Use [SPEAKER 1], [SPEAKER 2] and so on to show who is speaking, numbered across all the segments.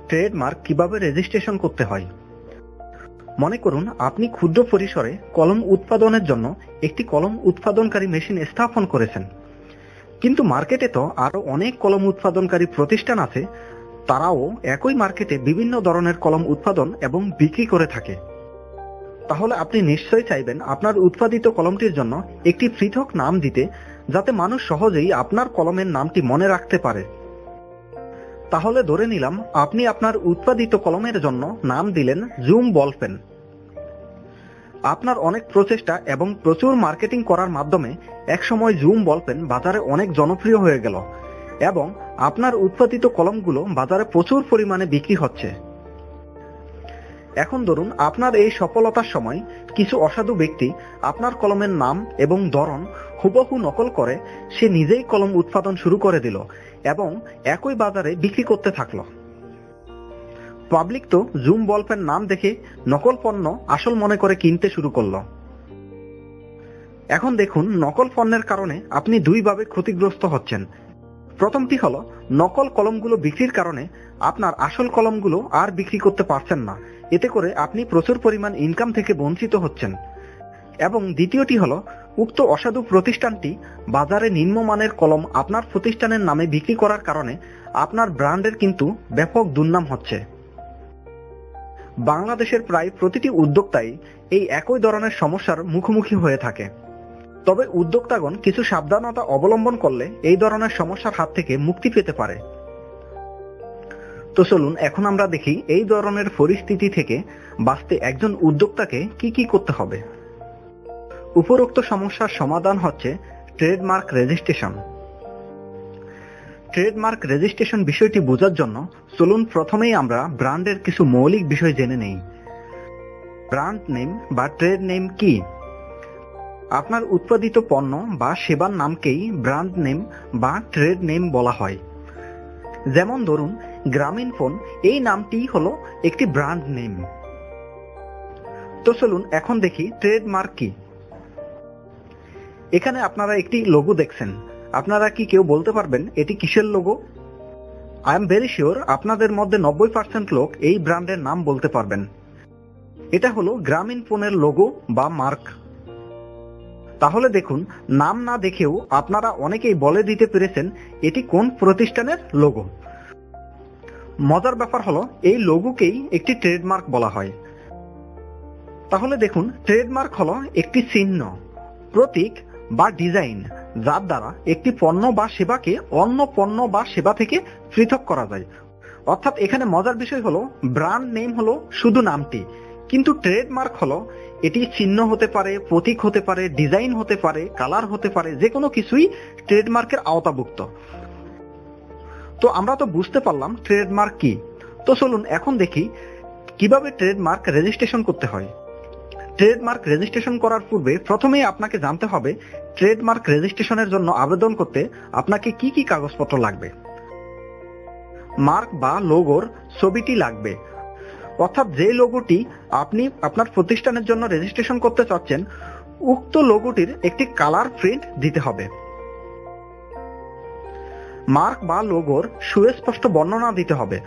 [SPEAKER 1] Trademark কিভাবে registration করতে হয়। মনে করুন আপনি ক্ষুদ্র পরিসরে কলম উৎপাদনের জন্য একটি কলম উৎপাদনকারী মেশিন স্থাপন করেছেন, কিন্তু মার্কেটে তো আরো অনেক কলম উৎপাদনকারী প্রতিষ্ঠান আছে, তারাও একই মার্কেটে বিভিন্ন ধরনের কলম উৎপাদন এবং বিক্রি করে থাকে। তাহলে আপনি নিশ্চয়ই চাইবেন আপনার উৎপাদিত কলমটির জন্য একটি পৃথক নাম দিতে, যাতে মানুষ সহজেই আপনার কলমের নামটি মনে রাখতে পারে। তাহলে ধরে নিলাম আপনি আপনার উৎপাদিত কলমের জন্য নাম দিলেন জুম বল পেন। আপনার অনেক প্রচেষ্টা এবং প্রচুর মার্কেটিং করার মাধ্যমে একসময় জুম বল পেন বাজারে অনেক জনপ্রিয় হয়ে গেল এবং আপনার উৎপাদিত কলমগুলো বাজারে প্রচুর পরিমাণে বিক্রি হচ্ছে। এখন ধরুন আপনার এই সফলতার সময় কিছু অসাধু ব্যক্তি আপনার কলমের নাম এবং ধরন হুবহু নকল করে সে নিজেই কলম উৎপাদন শুরু করে দিল এবং একই বাজারে বিক্রি করতে থাকলো। পাবলিক তো জুম বল পেন নাম দেখে নকল পণ্য আসল মনে করে কিনতে শুরু করলো। এখন দেখুন, নকল পণ্যের কারণে আপনি দুইভাবে ক্ষতিগ্রস্ত হচ্ছেন। প্রথমটি হলো নকল কলমগুলো বিক্রির কারণে আপনার আসল কলমগুলো আর বিক্রি করতে পারছেন না, এতে করে আপনি প্রচুর পরিমাণ ইনকাম থেকে বঞ্চিত হচ্ছেন। এবং দ্বিতীয়টি হলো উক্ত অসাধু প্রতিষ্ঠানটি বাজারে নিম্নমানের কলম আপনার প্রতিষ্ঠানের নামে বিক্রি করার কারণে আপনার ব্র্যান্ডের কিন্তু ব্যাপক দুর্নাম হচ্ছে। বাংলাদেশের প্রায় প্রতিটি উদ্যোক্তাই এই একই ধরনের সমস্যার মুখোমুখি হয়ে থাকে। তবে উদ্যোক্তাগণ কিছু সাবধানতা অবলম্বন করলে এই ধরনের সমস্যার হাত থেকে মুক্তি পেতে পারে। তো চলুন এখন আমরা দেখি এই ধরনের পরিস্থিতি থেকে বাঁচতে একজন উদ্যোক্তাকে কি কি করতে হবে। উপরোক্ত সমস্যার সমাধান হচ্ছে ট্রেডমার্ক রেজিস্ট্রেশন। ট্রেডমার্ক রেজিস্ট্রেশন বিষয়টি বোঝার জন্য চলুন প্রথমেই আমরা ব্র্যান্ডের কিছু মৌলিক বিষয় জেনে নেই। ব্র্যান্ড নেম বা ট্রেড নেম কি? আপনার উৎপাদিত পণ্য বা সেবার নামকেই ব্র্যান্ড নেম বা ট্রেড নেম বলা হয়। যেমন ধরুন গ্রামীণফোন, এই নামটি হলো একটি ব্র্যান্ড নেম। তো চলুন এখন দেখি ট্রেডমার্ক কি। এখানে আপনারা একটি লোগো দেখছেন, আপনারা কি কেউ বলতে পারবেন এটি কিসের logo? I am very sure আপনাদের মধ্যে 90% লোক এই ব্র্যান্ডের নাম বলতে পারবেন। এটা হলো গ্রামীণফোনের লোগো বা মার্ক। তাহলে দেখুন, নাম না দেখেও আপনারা অনেকেই বলে দিতে পেরেছেন এটি কোন প্রতিষ্ঠানের লোগো। মজার ব্যাপার হলো এই লোগোকেই একটি ট্রেডমার্ক বলা হয়। তাহলে দেখুন, ট্রেডমার্ক হলো একটি চিহ্ন, প্রতীক বা ডিজাইন যার দ্বারা একটি পণ্য বা সেবাকে অন্য পণ্য বা সেবা থেকে পৃথক করা যায়। অর্থাৎ এখানে মজার বিষয় হলো ব্র্যান্ড নেম হলো শুধু নামটি, কিন্তু ট্রেডমার্ক হলো এটি চিহ্ন হতে পারে, প্রতীক হতে পারে, ডিজাইন হতে পারে, কালার হতে পারে, যে কোনো কিছুই ট্রেডমার্কের আওতাভুক্ত। তো আমরা তো বুঝতে পারলাম ট্রেডমার্ক কি। তো চলুন এখন দেখি কিভাবে ট্রেডমার্ক রেজিস্ট্রেশন করতে হয়। ট্রেডমার্ক রেজিস্ট্রেশন করার পূর্বে প্রথমেই আপনাকে জানতে হবে ট্রেডমার্ক রেজিস্ট্রেশনের জন্য আবেদন করতে আপনাকে কি কি কাগজপত্র লাগবে। মার্ক বা লোগোর ছবিটি লাগবে, অর্থাৎ যে লোগোটি আপনি আপনার প্রতিষ্ঠানের জন্য রেজিস্ট্রেশন করতে চাচ্ছেন উক্ত লোগোটির একটি কালার প্রিন্ট দিতে হবে। মার্ক বা লোগোর সুস্পষ্ট বর্ণনা দিতে হবে,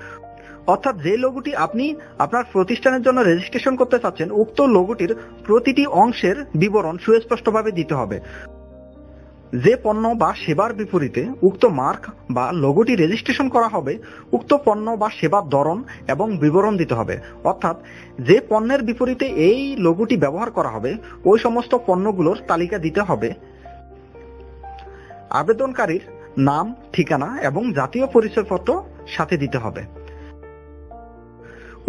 [SPEAKER 1] অর্থাৎ যে লোগোটি আপনি আপনার প্রতিষ্ঠানের জন্য রেজিস্ট্রেশন করতে চাচ্ছেন উক্ত লোগোটির প্রতিটি অংশের বিবরণ সুস্পষ্টভাবে দিতে হবে। যে পণ্য বা সেবার বিপরীতে উক্ত মার্ক বা লোগোটি রেজিস্ট্রেশন করা হবে উক্ত পণ্য বা সেবার ধরন এবং বিবরণ দিতে হবে, অর্থাৎ যে পণ্যের বিপরীতে এই লোগোটি ব্যবহার করা হবে ওই সমস্ত পণ্যগুলোর তালিকা দিতে হবে। আবেদনকারীর নাম, ঠিকানা এবং জাতীয় পরিচয়পত্র সাথে দিতে হবে।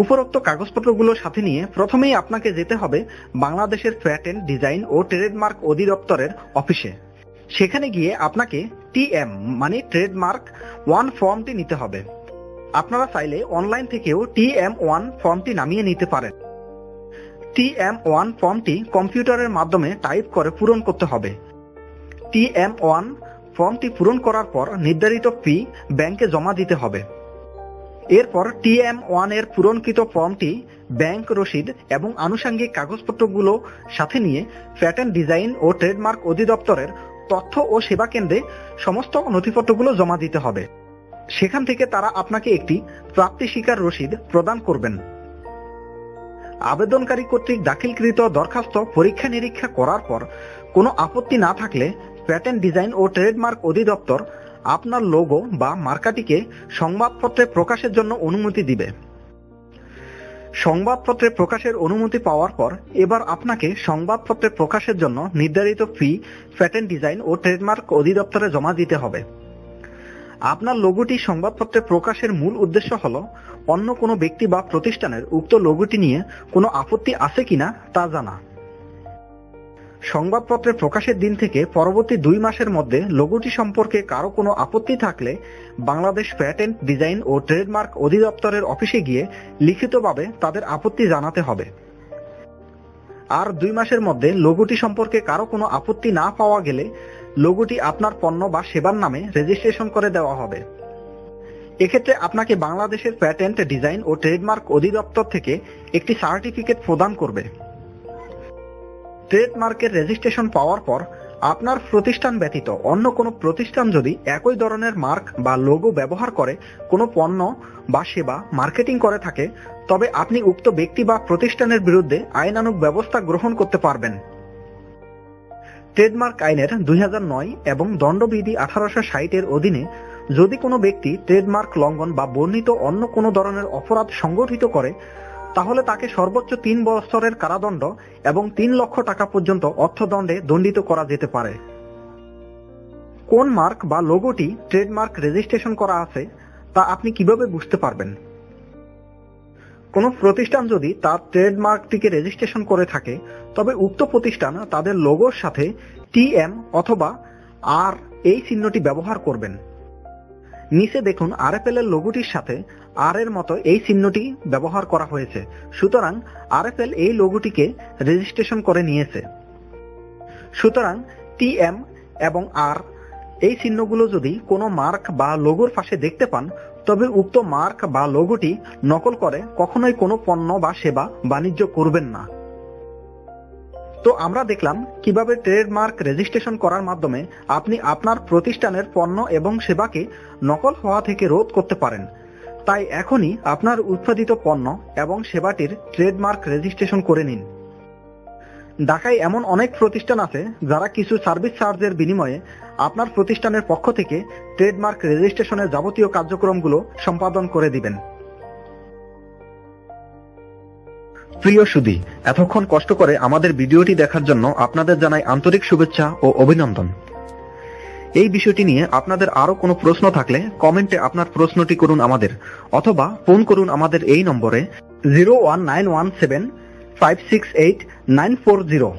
[SPEAKER 1] উপরোক্ত কাগজপত্রগুলোর সাথে নিয়ে প্রথমেই আপনাকে যেতে হবে বাংলাদেশের প্যাটেন্ট, ডিজাইন ও ট্রেডমার্ক অধিদপ্তরের অফিসে। সেখানে গিয়ে আপনাকে টিএম মানে ট্রেডমার্ক 1 ফর্মটি নিতে হবে। আপনারা চাইলে অনলাইন থেকেও TM1 ফর্মটি নামিয়ে নিতে পারেন। TM1 ফর্মটি কম্পিউটারের মাধ্যমে টাইপ করে পূরণ করতে হবে। TM1 ফর্মটি পূরণ করার পর নির্ধারিত ফি ব্যাংকে জমা দিতে হবে। এরপর TM1 এর পূরণকৃত ফর্মটি ব্যাংক রসিদ এবং আনুষঙ্গিক কাগজপত্রগুলো সাথে নিয়ে প্যাটেন্ট, ডিজাইন ও ট্রেডমার্ক অধিদপ্তরের তথ্য ও সেবা কেন্দ্রে সমস্ত নথিপত্রগুলো জমা দিতে হবে। সেখান থেকে তারা আপনাকে একটি প্রাপ্তি স্বীকার রসিদ প্রদান করবেন। আবেদনকারী কর্তৃক দাখিলকৃত দরখাস্ত পরীক্ষা নিরীক্ষা করার পর কোনো আপত্তি না থাকলে প্যাটেন্ট ডিজাইন ও ট্রেডমার্ক অধিদপ্তর আপনার লোগো বা মার্কাটিকে সংবাদপত্রে প্রকাশের জন্য অনুমতি দিবে। সংবাদপত্রে প্রকাশের অনুমতি পাওয়ার পর এবার আপনাকে সংবাদপত্রে প্রকাশের জন্য নির্ধারিত ফি প্যাটেন্ট ডিজাইন ও ট্রেডমার্ক অধিদপ্তরে জমা দিতে হবে। আপনার লোগোটি সংবাদপত্রে প্রকাশের মূল উদ্দেশ্য হল অন্য কোনো ব্যক্তি বা প্রতিষ্ঠানের উক্ত লোগোটি নিয়ে কোনো আপত্তি আছে কিনা তা জানা। সংবাদপত্রে প্রকাশের দিন থেকে পরবর্তী 2 মাসের মধ্যে লোগোটি সম্পর্কে কারো কোনো আপত্তি থাকলে বাংলাদেশ প্যাটেন্ট ডিজাইন ও ট্রেডমার্ক অধিদপ্তরের অফিসে গিয়ে লিখিতভাবে তাদের আপত্তি জানাতে হবে। আর 2 মাসের মধ্যে লোগোটি সম্পর্কে কারো কোনো আপত্তি না পাওয়া গেলে লোগোটি আপনার পণ্য বা সেবার নামে রেজিস্ট্রেশন করে দেওয়া হবে। এক্ষেত্রে আপনাকে বাংলাদেশের প্যাটেন্ট ডিজাইন ও ট্রেডমার্ক অধিদপ্তর থেকে একটি সার্টিফিকেট প্রদান করবে। ট্রেডমার্কের রেজিস্ট্রেশন পাওয়ার পর আপনার প্রতিষ্ঠান ব্যতীত অন্য কোনো প্রতিষ্ঠান যদি একই ধরনের মার্ক বা লোগো ব্যবহার করে কোনো পণ্য বা সেবা মার্কেটিং করে থাকে, তবে আপনি উক্ত ব্যক্তি বা প্রতিষ্ঠানের বিরুদ্ধে আইনানুগ ব্যবস্থা গ্রহণ করতে পারবেন। ট্রেডমার্ক আইনের 2009 এবং দণ্ডবিধি 1860 এর অধীনে যদি কোনো ব্যক্তি ট্রেডমার্ক লঙ্ঘন বা বর্ণিত অন্য কোনো ধরনের অপরাধ সংগঠিত করে, তাহলে তাকে সর্বোচ্চ 3 বছরের কারাদণ্ড এবং 3 লক্ষ টাকা পর্যন্ত অর্থদণ্ডে দণ্ডিত করা যেতে পারে। কোন মার্ক বা লোগোটি ট্রেডমার্ক রেজিস্ট্রেশন করা আছে তা আপনি কিভাবে বুঝতে পারবেন? কোনো প্রতিষ্ঠান যদি তার ট্রেডমার্কটিকে রেজিস্ট্রেশন করে থাকে, তবে উক্ত প্রতিষ্ঠান তাদের লোগোর সাথে TM অথবা R এই চিহ্নটি ব্যবহার করবেন। নিচে দেখুন RFL এর লোগোটির সাথে R এর মতো এই চিহ্নটি ব্যবহার করা হয়েছে, সুতরাং RFL এই লোগোটিকে রেজিস্ট্রেশন করে নিয়েছে। সুতরাং TM এবং R এই চিহ্নগুলো যদি কোনো মার্ক বা লোগোর পাশে দেখতে পান, তবে উক্ত মার্ক বা লোগোটি নকল করে কখনোই কোনো পণ্য বা সেবা বাণিজ্য করবেন না। তো আমরা দেখলাম কিভাবে ট্রেডমার্ক রেজিস্ট্রেশন করার মাধ্যমে আপনি আপনার প্রতিষ্ঠানের পণ্য এবং সেবাকে নকল হওয়া থেকে রোধ করতে পারেন। তাই এখনই আপনার উৎপাদিত পণ্য এবং সেবাটির ট্রেডমার্ক রেজিস্ট্রেশন করে নিন। ঢাকায় এমন অনেক প্রতিষ্ঠান আছে যারা কিছু সার্ভিস চার্জের বিনিময়ে আপনার প্রতিষ্ঠানের পক্ষ থেকে ট্রেডমার্ক রেজিস্ট্রেশনের যাবতীয় কার্যক্রমগুলো সম্পাদন করে দিবেন। প্রিয় সুধী, এতক্ষণ কষ্ট করে আমাদের ভিডিওটি দেখার জন্য আপনাদের জানাই আন্তরিক শুভেচ্ছা ও অভিনন্দন। এই বিষয়টি নিয়ে আপনাদের আরো কোনো প্রশ্ন থাকলে কমেন্টে আপনার প্রশ্নটি করুন আমাদের, অথবা ফোন করুন আমাদের এই নম্বরে 01917 568 940।